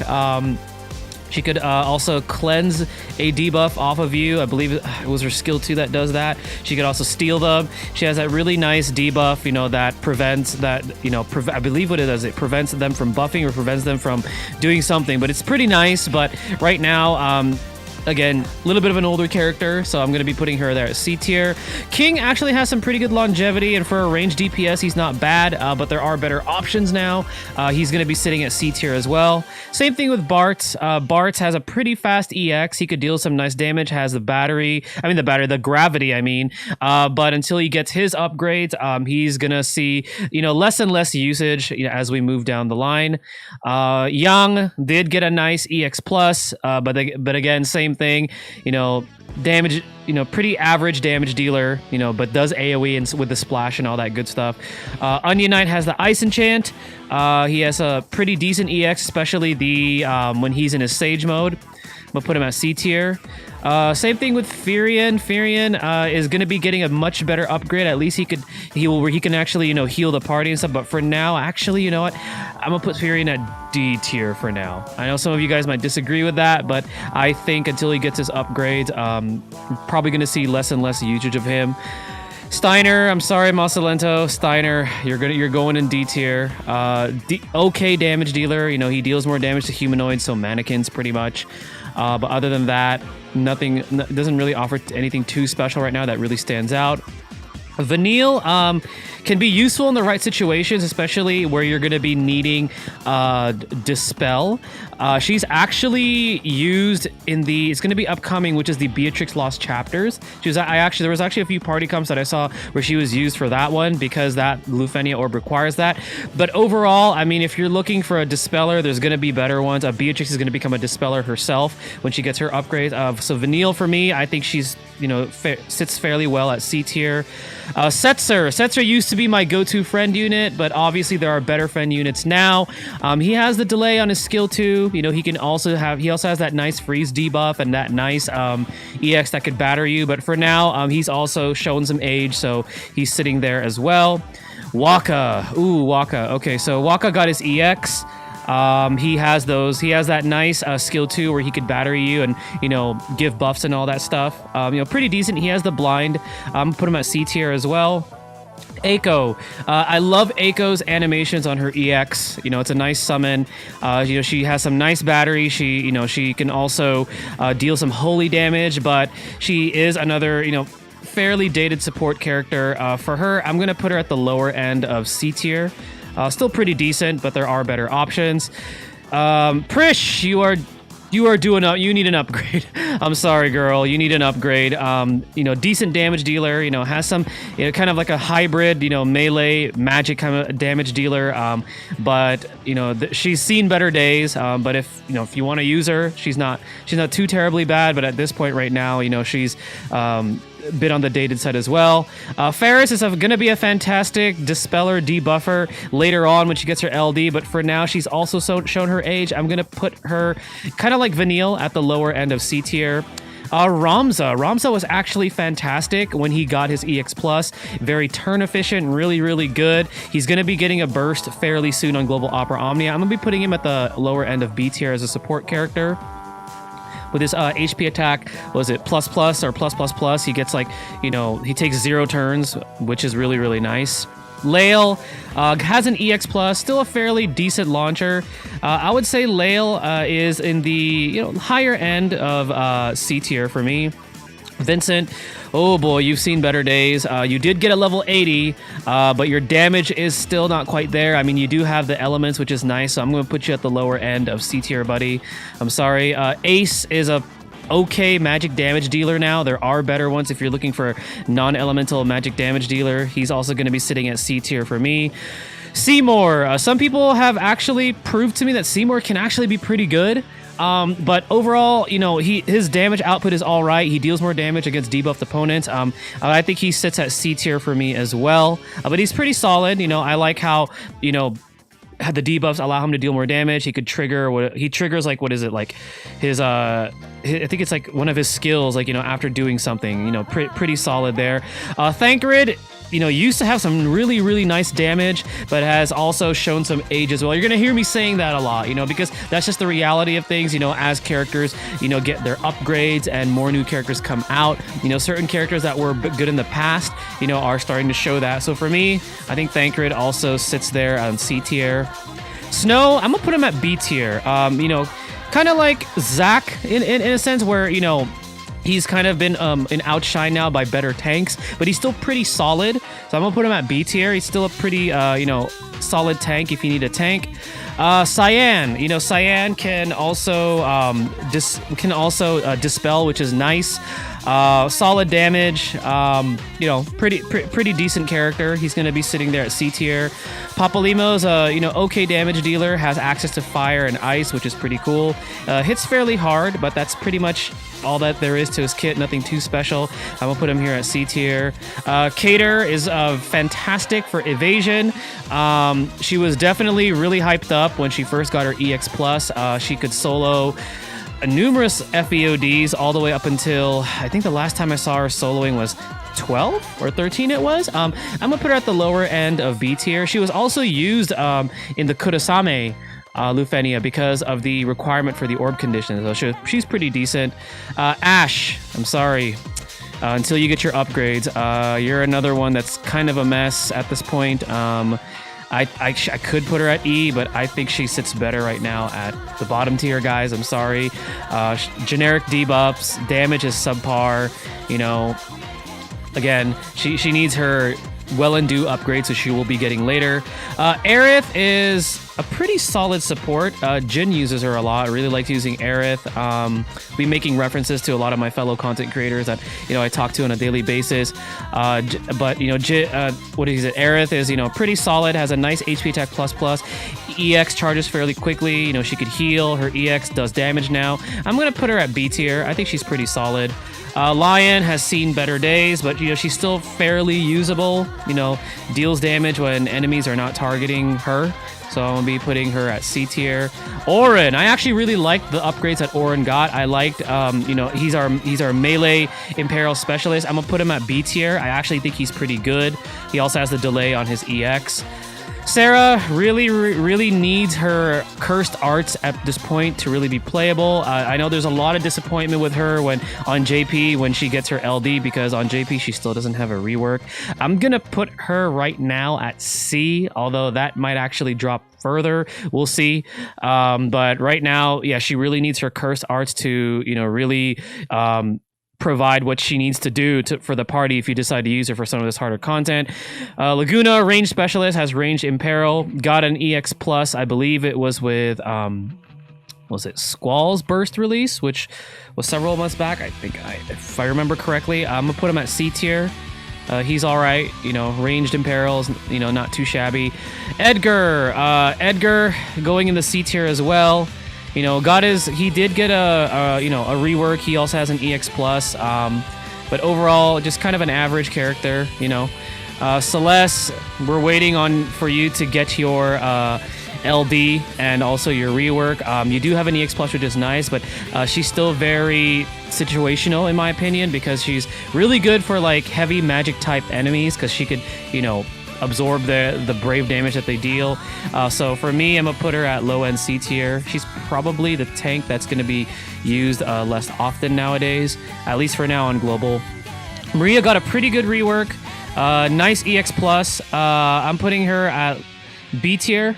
A: She could also cleanse a debuff off of you. I believe it was her skill 2 that does that. She could also steal them. She has that really nice debuff, that prevents that, I believe what it does, it prevents them from buffing or prevents them from doing something. But it's pretty nice. But right now, Again, a little bit of an older character, so I'm going to be putting her there at C tier. King actually has some pretty good longevity, and for a range DPS, he's not bad, but there are better options now. He's going to be sitting at C tier as well. Same thing with Bart. Bart has a pretty fast EX. He could deal some nice damage, has the gravity, but until he gets his upgrades, he's going to see, less and less usage, as we move down the line. Yang did get a nice EX plus, but again, same thing, damage, pretty average damage dealer, but does AoE and with the splash and all that good stuff. Onion Knight has the ice enchant. He has a pretty decent EX, especially the when he's in his Sage mode. I'm gonna put him at C tier. Same thing with Furion. Furion is going to be getting a much better upgrade. At least he can actually, heal the party and stuff. But for now, actually, you know what? I'm going to put Furion at D tier for now. I know some of you guys might disagree with that, but I think until he gets his upgrades, probably going to see less and less usage of him. Steiner, I'm sorry, Masalento. Steiner, you're going in D tier. Okay damage dealer. He deals more damage to humanoids, so mannequins pretty much. But other than that, nothing, doesn't really offer anything too special right now that really stands out. Vanille can be useful in the right situations, especially where you're going to be needing Dispel. She's actually used in it's going to be upcoming, which is the Beatrix Lost Chapters. There was actually a few party comps that I saw where she was used for that one because that Lufenia orb requires that. But overall, if you're looking for a Dispeller, there's going to be better ones. Beatrix is going to become a Dispeller herself when she gets her upgrades. So Vanille, for me, I think she's, sits fairly well at C tier. Setzer used to be my go-to friend unit, but obviously there are better friend units now. He has the delay on his skill 2. He also has that nice freeze debuff and that nice EX that could batter you. But for now, he's also shown some age, so he's sitting there as well. Waka. Ooh, Waka. Okay, so Waka got his EX. He has that nice skill 2 where he could batter you and, give buffs and all that stuff. Pretty decent. He has the blind. Put him at C tier as well. Eiko. I love Eiko's animations on her EX. It's a nice summon. She has some nice battery. She can also deal some holy damage, but she is another, fairly dated support character. For her, I'm going to put her at the lower end of C tier. Still pretty decent, but there are better options. Prish, you need an upgrade. I'm sorry, girl. You need an upgrade. Decent damage dealer, has some, kind of like a hybrid, melee magic kind of damage dealer. But she's seen better days. But if you want to use her, she's not too terribly bad. But at this point right now, she's, bit on the dated side as well. Ferris is going to be a fantastic Dispeller debuffer later on when she gets her LD, but for now she's also shown her age. I'm going to put her kind of like Vanille at the lower end of C tier. Ramza was actually fantastic when he got his EX plus. Very turn efficient, really, really good. He's going to be getting a burst fairly soon on Global Opera Omnia. I'm going to be putting him at the lower end of B tier as a support character. With his HP attack, was it plus or plus? He gets he takes 0 turns, which is really, really nice. Lael has an EX plus, still a fairly decent launcher. I would say Lael is in the higher end of C tier for me. Vincent, oh boy, you've seen better days. You did get a level 80, but your damage is still not quite there. You do have the elements, which is nice, so I'm going to put you at the lower end of C tier, buddy. I'm sorry. Ace is a okay magic damage dealer now. There are better ones if you're looking for non-elemental magic damage dealer. He's also going to be sitting at C tier for me. Seymour. Some people have actually proved to me that Seymour can actually be pretty good. But overall, his damage output is all right. He deals more damage against debuffed opponents. I think he sits at C tier for me as well. But he's pretty solid. I like how, the debuffs allow him to deal more damage. He could trigger he triggers his I think it's like one of his skills, after doing something, pretty solid there. Thancred, used to have some really, really nice damage, but has also shown some age as well. You're going to hear me saying that a lot, because that's just the reality of things, as characters, get their upgrades and more new characters come out, certain characters that were good in the past, are starting to show that. So for me, I think Thancred also sits there on C tier. Snow, I'm going to put him at B tier. kind of like Zack in a sense where, you know, he's kind of been outshined now by better tanks, but he's still pretty solid. So I'm gonna put him at B tier. He's still a pretty, you know, solid tank if you need a tank. Saiyan, you know, Saiyan can also dispel, which is nice. Solid damage. You know, pretty decent character. He's gonna be sitting there at C tier. Papalimo's you know, okay damage dealer, has access to fire and ice, which is pretty cool. Hits fairly hard, but that's pretty much all that there is to his kit. Nothing too special. I'm gonna put him here at C tier. Kater is fantastic for evasion. She was definitely really hyped up when she first got her EX plus. She could solo numerous FEODs all the way up until, I think the last time I saw her soloing was 12 or 13 it was. I'm gonna put her at the lower end of B tier. She was also used in the Kurosame Lufenia because of the requirement for the orb condition. So she's pretty decent. Ash, I'm sorry. Until you get your upgrades, you're another one that's kind of a mess at this point. I could put her at E, but I think she sits better right now at the bottom tier, guys. I'm sorry. Generic debuffs, damage is subpar. You know, again, she needs her well and due upgrades, so she will be getting later. Aerith is a pretty solid support. Jin uses her a lot. I really like using Aerith. Be making references to a lot of my fellow content creators that, you know, I talk to on a daily basis. But, you know, what is it? Aerith is, you know, pretty solid, has a nice HP attack plus. EX charges fairly quickly. You know, she could heal. Her EX does damage now. I'm going to put her at B tier. I think she's pretty solid. Lion has seen better days, but, you know, she's still fairly usable. You know, deals damage when enemies are not targeting her. So I'm gonna be putting her at C tier. Orin, I actually really liked the upgrades that Orin got. I liked, you know, he's our melee Imperial specialist. I'm gonna put him at B tier. I actually think he's pretty good. He also has the delay on his EX. Sarah really needs her cursed arts at this point to really be playable. I know there's a lot of disappointment with her when on JP when she gets her LD, because on JP she still doesn't have a rework. I'm gonna put her right now at C, although that might actually drop further. We'll see. But right now, yeah, she really needs her cursed arts to, you know, really provide what she needs to do for the party if you decide to use her for some of this harder content. Laguna, range specialist, has ranged Imperil, got an EX plus. I believe it was with was it Squall's burst release, which was several months back. I think if I remember correctly. I'm gonna put him at C tier. He's all right, you know, ranged Imperils, you know, not too shabby. Edgar going in the C tier as well. You know, he did get a rework. He also has an EX plus, but overall, just kind of an average character. You know, Celeste, we're waiting for you to get your LD and also your rework. You do have an EX plus, which is nice, but she's still very situational in my opinion, because she's really good for like heavy magic type enemies, because she could, you know, absorb the brave damage that they deal. So for me, I'm gonna put her at low end C tier. She's probably the tank that's gonna be used less often nowadays, at least for now on global. Maria got a pretty good rework, nice EX plus. I'm putting her at B tier,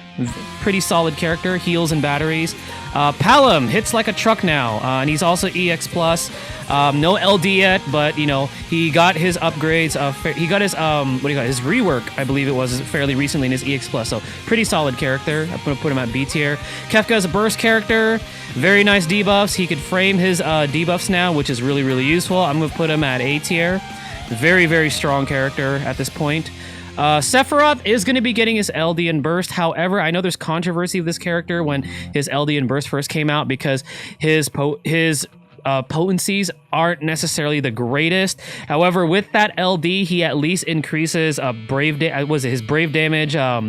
A: pretty solid character, heals and batteries. Palom hits like a truck now, and he's also EX plus. No LD yet, but you know, he got his upgrades. He got his his rework, I believe it was, fairly recently in his EX plus. So pretty solid character. I'm gonna put him at B tier. Kefka is a burst character, very nice debuffs. He could frame his debuffs now, which is really useful. I'm gonna put him at A tier. Very strong character at this point. Sephiroth is going to be getting his LD and burst. However, I know there's controversy with this character when his LD and burst first came out, because his potencies aren't necessarily the greatest. However, with that LD, he at least increases his brave damage. I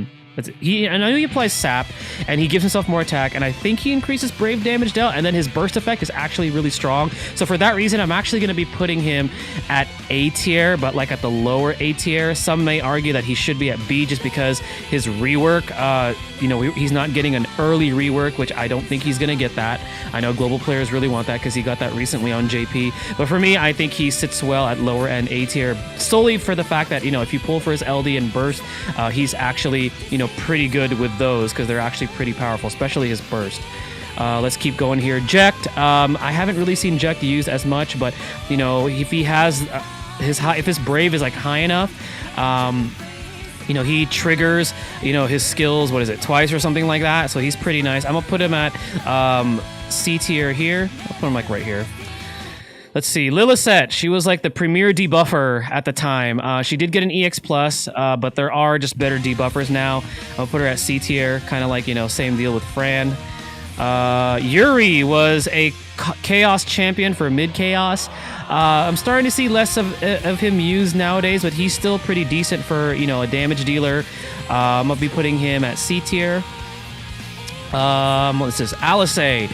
A: know he applies sap and he gives himself more attack, and I think he increases brave damage dealt, and then his burst effect is actually really strong. So for that reason, I'm actually going to be putting him at A tier, but like at the lower A tier. Some may argue that he should be at B just because his rework, you know, he's not getting an early rework, which I don't think he's going to get that. I know global players really want that because he got that recently on JP, but for me, I think he sits well at lower end A tier, solely for the fact that, you know, if you pull for his LD and burst, he's actually, you know, pretty good with those, because they're actually pretty powerful, especially his burst. Let's keep going here. Ject. I haven't really seen Ject used as much, but you know, if he has if his brave is like high enough, you know, he triggers, you know, his skills, what is it, twice or something like that. So he's pretty nice. I'm gonna put him at C tier here. I'll put him like right here. Let's see, Lilithset, she was like the premier debuffer at the time. She did get an EX+, but there are just better debuffers now. I'll put her at C tier, kind of like, you know, same deal with Fran. Yuri was a Chaos champion for mid-Chaos. I'm starting to see less of him used nowadays, but he's still pretty decent for, you know, a damage dealer. I'm going to be putting him at C tier. What's this? Alice.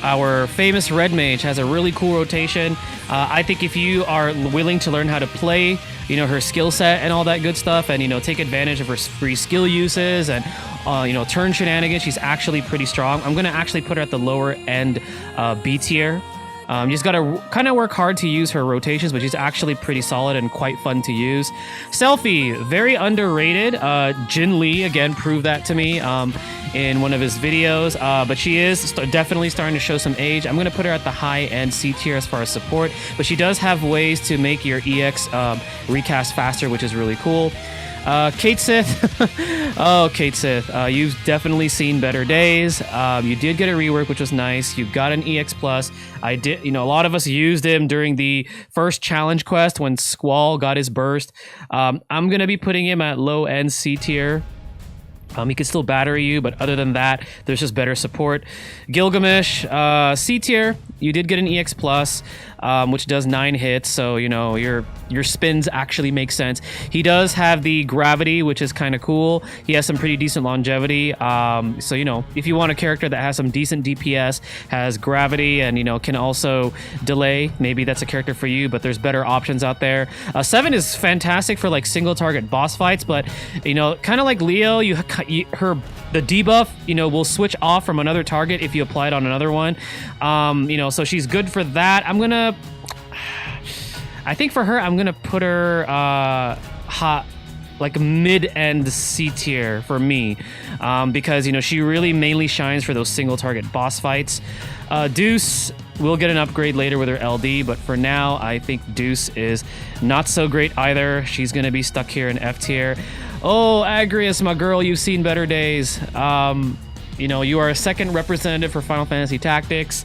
A: Our famous red mage has a really cool rotation. I think if you are willing to learn how to play, you know, her skill set and all that good stuff, and, you know, take advantage of her free skill uses and, you know, turn shenanigans, she's actually pretty strong. I'm going to actually put her at the lower end B tier. You just gotta kind of work hard to use her rotations, but she's actually pretty solid and quite fun to use. Selfie, very underrated. Jin Lee, again, proved that to me in one of his videos, but she is definitely starting to show some age. I'm gonna put her at the high end C tier as far as support, but she does have ways to make your EX recast faster, which is really cool. Kate Sith. Oh, Kate Sith. You've definitely seen better days. You did get a rework, which was nice. You got an EX+. I did, you know, a lot of us used him during the first challenge quest when Squall got his burst. I'm going to be putting him at low end C tier. He can still battery you, but other than that, there's just better support. Gilgamesh, C tier. You did get an EX+, which does 9 hits, so, you know, your spins actually make sense. He does have the gravity, which is kind of cool. He has some pretty decent longevity. So, you know, if you want a character that has some decent DPS, has gravity, and, you know, can also delay, maybe that's a character for you, but there's better options out there. 7 is fantastic for, like, single target boss fights, but, you know, kind of like Leo, the debuff, you know, will switch off from another target if you apply it on another one. You know, so she's good for that. I think for her, I'm gonna put her like mid-end C tier for me, because, you know, she really mainly shines for those single target boss fights. Deuce will get an upgrade later with her LD, but for now, I think Deuce is not so great either. She's gonna be stuck here in F tier. Oh, Agrius, my girl, you've seen better days. You know, you are a second representative for Final Fantasy Tactics.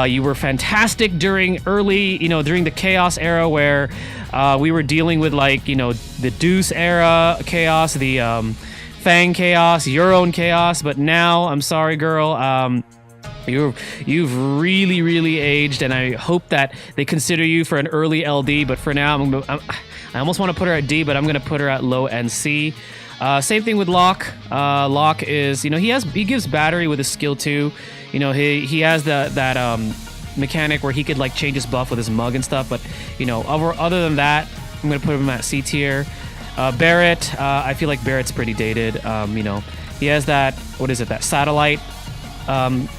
A: You were fantastic during during the Chaos era, where we were dealing with, like, you know, the Deuce era Chaos, the Fang Chaos, your own Chaos. But now, I'm sorry, girl. You've really, really aged, and I hope that they consider you for an early LD. But for now, I almost want to put her at D, but I'm going to put her at low end C. Same thing with Locke. Locke is, you know, he gives battery with his skill too. You know, he has that mechanic where he could, like, change his buff with his mug and stuff. But, you know, other than that, I'm going to put him at C tier. Barrett, I feel like Barrett's pretty dated. You know, he has that, what is it, that satellite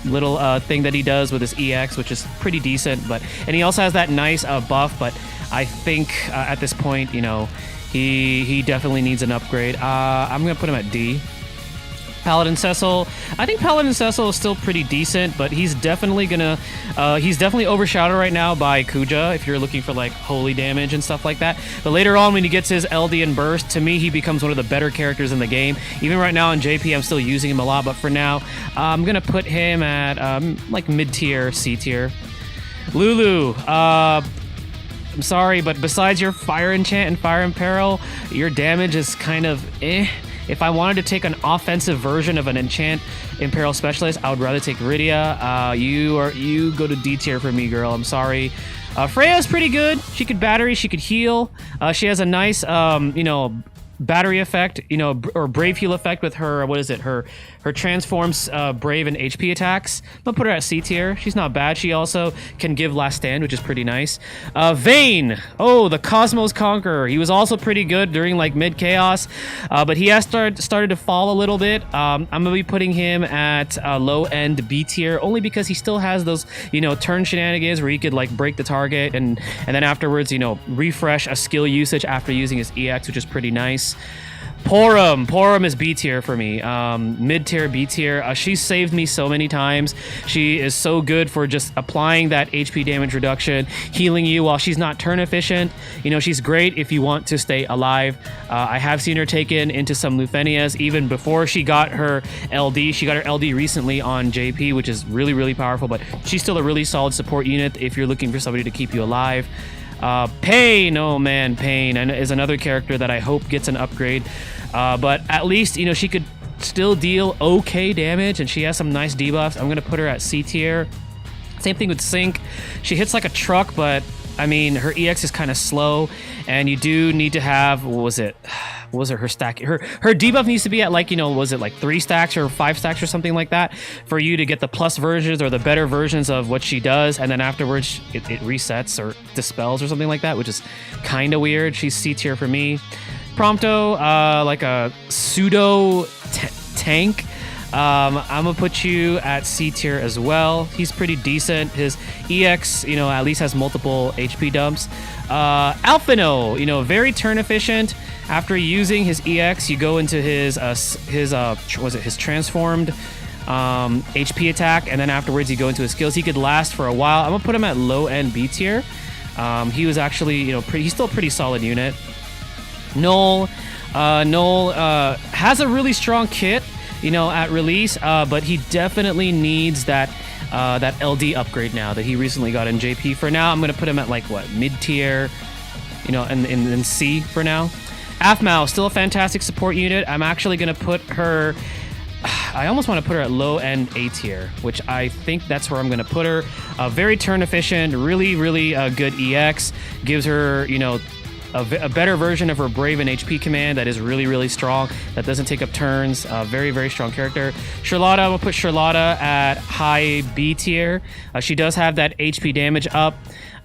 A: little thing that he does with his EX, which is pretty decent. And he also has that nice buff, but I think at this point, you know, he definitely needs an upgrade. I'm gonna put him at D. Paladin Cecil. I think Paladin Cecil is still pretty decent, but he's definitely overshadowed right now by Kuja if you're looking for, like, holy damage and stuff like that. But later on, when he gets his LD and burst, to me, he becomes one of the better characters in the game. Even right now in JP, I'm still using him a lot, but for now, I'm gonna put him at like mid-tier, C tier. Lulu. I'm sorry, but besides your Fire Enchant and Fire Imperil, your damage is kind of eh. If I wanted to take an offensive version of an Enchant Imperial Specialist, I would rather take Rydia. You go to D tier for me, girl. I'm sorry. Freya's pretty good. She could battery, she could heal. She has a nice, you know, battery effect, you know, or brave heal effect with her, what is it, her transforms brave and HP attacks. I'll put her at C tier. She's not bad. She also can give last stand, which is pretty nice. Vayne, oh, the Cosmos Conqueror. He was also pretty good during, like, mid chaos, but he has started to fall a little bit. I'm gonna be putting him at low end B tier, only because he still has those, you know, turn shenanigans where he could, like, break the target and then afterwards, you know, refresh a skill usage after using his EX, which is pretty nice. EX. Porum is B tier for me. Mid tier, B tier. She's saved me so many times. She is so good for just applying that HP damage reduction, healing you while she's not turn efficient. You know, she's great if you want to stay alive. I have seen her taken into some Lufenias even before she got her LD. She got her LD recently on JP, which is really, really powerful, but she's still a really solid support unit if you're looking for somebody to keep you alive. Pain, oh man, Pain is another character that I hope gets an upgrade. But at least, you know, she could still deal okay damage, and she has some nice debuffs. I'm going to put her at C tier. Same thing with Sync. She hits like a truck, but I mean, her EX is kind of slow, and you do need to have, what was it? What was her stack? Her debuff needs to be at like, you know, was it like 3 stacks or 5 stacks or something like that for you to get the plus versions or the better versions of what she does, and then afterwards it resets or dispels or something like that, which is kind of weird. She's C tier for me. Prompto, like a pseudo tank. I'm gonna put you at C tier as well. He's pretty decent. His EX, you know, at least has multiple HP dumps. Alphino, you know, very turn efficient. After using his EX, you go into his transformed HP attack, and then afterwards you go into his skills. He could last for a while. I'm gonna put him at low end B tier. He was actually, you know, he's still a pretty solid unit. Null has a really strong kit, you know, at release, but he definitely needs that LD upgrade now that he recently got in JP. For now, I'm gonna put him at like what, mid tier, you know, and in C for now. Aphmau, still a fantastic support unit. I'm actually gonna put her. I almost want to put her at low end A tier, which I think that's where I'm going to put her. Very turn efficient, really, really good EX. Gives her, you know, a better version of her Brave and HP command that is really, really strong, that doesn't take up turns. Very, very strong character. Charlotta, I'm going to put Charlotta at high B tier. She does have that HP damage up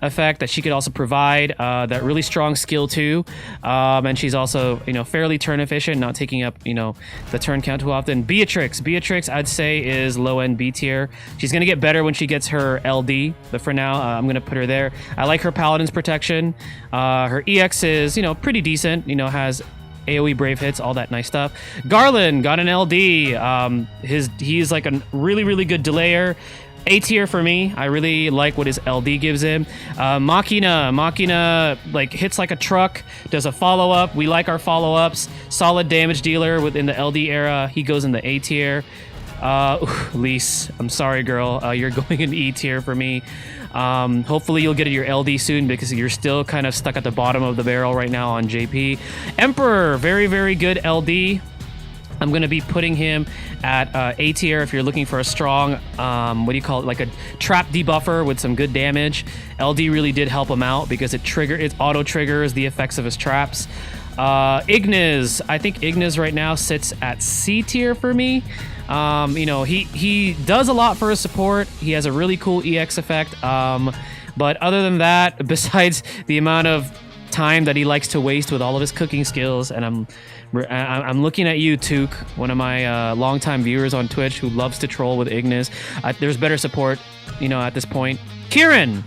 A: effect that she could also provide, that really strong skill too, and she's also, you know, fairly turn efficient, not taking up, you know, the turn count too often. Beatrix I'd say is low end B tier. She's gonna get better when she gets her LD, but for now I'm gonna put her there. I like her Paladin's protection. Her EX is, you know, pretty decent, you know, has AoE brave hits, all that nice stuff. Garland got an LD. He's like a really, really good delayer. A tier for me. I really like what his LD gives him. Machina like hits like a truck, does a follow-up. We like our follow-ups. Solid damage dealer within the LD era. He goes in the A tier. Lise, I'm sorry, girl. You're going in E tier for me. Hopefully you'll get your LD soon because you're still kind of stuck at the bottom of the barrel right now on JP. Emperor, very, very good LD. I'm going to be putting him at A tier if you're looking for a strong, what do you call it, like a trap debuffer with some good damage. LD really did help him out because it auto triggers the effects of his traps. Ignis, I think Ignis right now sits at C tier for me. You know, he does a lot for his support. He has a really cool EX effect. But other than that, besides the amount of time that he likes to waste with all of his cooking skills, and I'm looking at you, Took, one of my longtime viewers on Twitch who loves to troll with Ignis. There's better support, you know, at this point. Kieran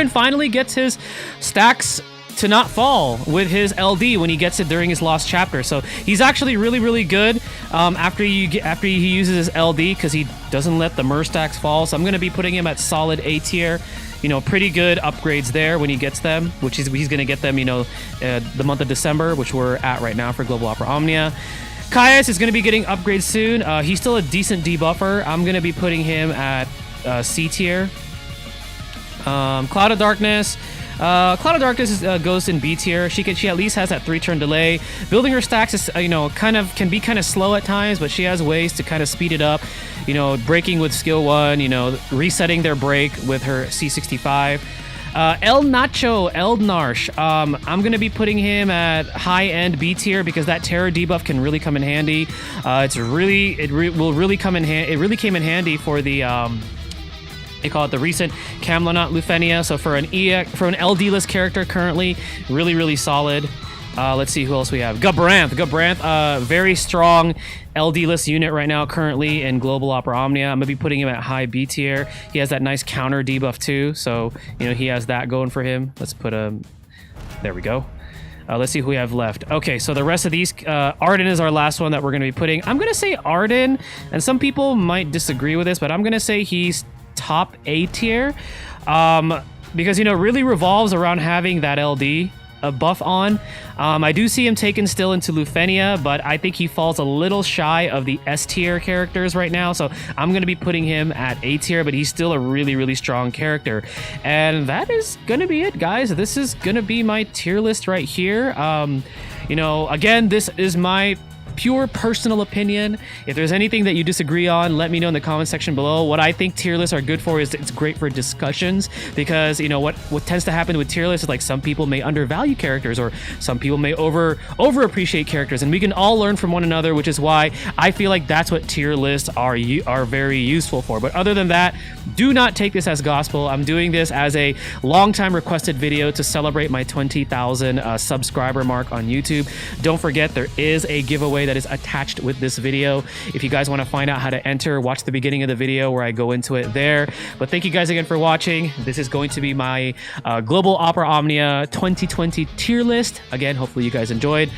A: finally gets his stacks to not fall with his LD when he gets it during his lost chapter. So he's actually really, really good after he uses his LD, because he doesn't let the Mer stacks fall. So I'm going to be putting him at solid A tier. You know, pretty good upgrades there when he gets them, which he's going to get them, you know, the month of December, which we're at right now for Global Opera Omnia. Caius is going to be getting upgrades soon. He's still a decent debuffer. I'm going to be putting him at C tier. Cloud of Darkness. Goes in B tier. She at least has that 3-turn delay. Building her stacks is, you know, can be kind of slow at times, but she has ways to kind of speed it up. You know, breaking with skill 1, you know, resetting their break with her C65. Eldnarsh. I'm going to be putting him at high-end B tier because that terror debuff can really come in handy. It really came in handy for the they call it the recent Camelot Lufenia. So for an LD-less character currently, really, really solid. Let's see who else we have. Gabranth, very strong LD-less unit right now currently in Global Opera Omnia. I'm going to be putting him at high B tier. He has that nice counter debuff too, so, you know, he has that going for him. Let's put him... There we go. Let's see who we have left. Okay, so the rest of these, Arden is our last one that we're going to be putting. I'm going to say Arden, and some people might disagree with this, but I'm going to say he's top A tier. Because, you know, really revolves around having that LD buff on. I do see him taken still into Lufenia, but I think he falls a little shy of the S tier characters right now, so I'm going to be putting him at A tier, but he's still a really, really strong character. And that is going to be it, guys. This is going to be my tier list right here. You know, again, this is my pure personal opinion. If there's anything that you disagree on, let me know in the comment section below. What I think tier lists are good for is it's great for discussions, because you know what tends to happen with tier lists is like some people may undervalue characters, or some people may over appreciate characters, and we can all learn from one another, which is why I feel like that's what tier lists are very useful for. But other than that, do not take this as gospel. I'm doing this as a long time requested video to celebrate my 20,000 subscriber mark on YouTube. Don't forget, there is a giveaway that is attached with this video. If you guys want to find out how to enter, watch the beginning of the video where I go into it there. But thank you guys again for watching. This is going to be my Global Opera Omnia 2020 tier list. Again, hopefully you guys enjoyed.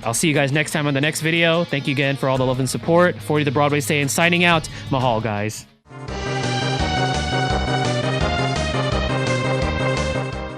A: I'll see you guys next time on the next video. Thank you again for all the love and support. 40 the Broadway Saiyan signing out. Mahal, guys.